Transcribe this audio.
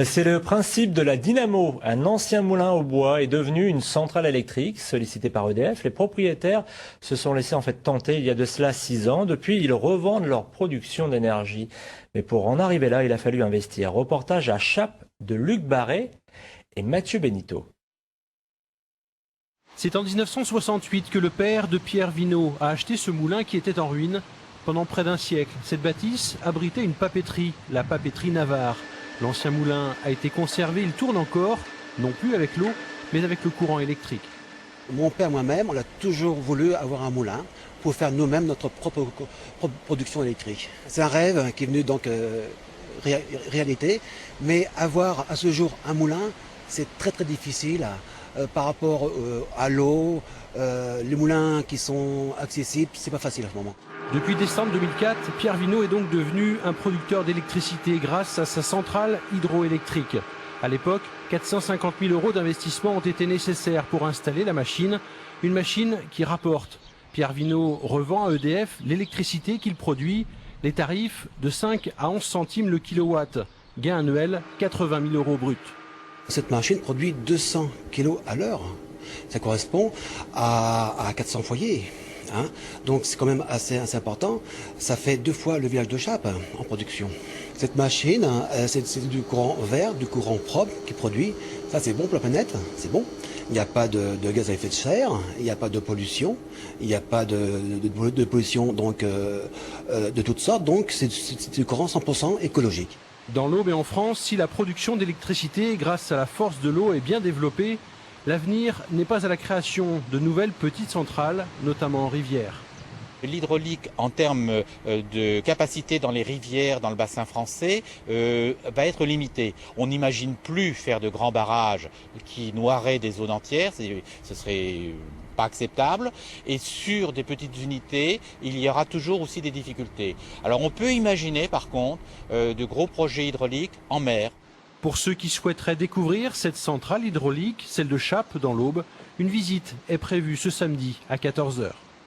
C'est le principe de la dynamo. Un ancien moulin au bois est devenu une centrale électrique sollicitée par EDF. Les propriétaires se sont laissés en fait tenter il y a de cela 6 ans. Depuis, ils revendent leur production d'énergie. Mais pour en arriver là, il a fallu investir. Reportage à Chappes de Luc Barré et Mathieu Benito. C'est en 1968 que le père de Pierre Vinault a acheté ce moulin qui était en ruine. Pendant près d'un siècle, cette bâtisse abritait une papeterie, la papeterie Navarre. L'ancien moulin a été conservé, il tourne encore, non plus avec l'eau, mais avec le courant électrique. Mon père, moi-même, on a toujours voulu avoir un moulin pour faire nous-mêmes notre propre production électrique. C'est un rêve qui est venu donc réalité, mais avoir à ce jour un moulin, c'est très très difficile par rapport à l'eau, les moulins qui sont accessibles, c'est pas facile à ce moment. Depuis décembre 2004, Pierre Vinault est donc devenu un producteur d'électricité grâce à sa centrale hydroélectrique. À l'époque, 450 000 € d'investissement ont été nécessaires pour installer la machine, une machine qui rapporte. Pierre Vinault revend à EDF l'électricité qu'il produit, les tarifs de 5 à 11 centimes le kilowatt, gain annuel 80 000 € brut. Cette machine produit 200 kg à l'heure. Ça correspond à 400 foyers. Donc c'est quand même assez important. Ça fait 2 fois le village de Chappes en production. Cette machine, c'est du courant vert, du courant propre qui produit. Ça c'est bon pour la planète, c'est bon. Il n'y a pas de gaz à effet de serre, il n'y a pas de pollution, il n'y a pas de pollution donc, de toutes sortes. Donc c'est du courant 100% écologique. Dans l'Aube et en France, si la production d'électricité grâce à la force de l'eau est bien développée, l'avenir n'est pas à la création de nouvelles petites centrales, notamment en rivière. L'hydraulique en termes de capacité dans les rivières, dans le bassin français, va être limitée. On n'imagine plus faire de grands barrages qui noieraient des zones entières, ce serait pas acceptable. Et sur des petites unités, il y aura toujours aussi des difficultés. Alors on peut imaginer par contre de gros projets hydrauliques en mer. Pour ceux qui souhaiteraient découvrir cette centrale hydraulique, celle de Chappes dans l'Aube, une visite est prévue ce samedi à 14 h.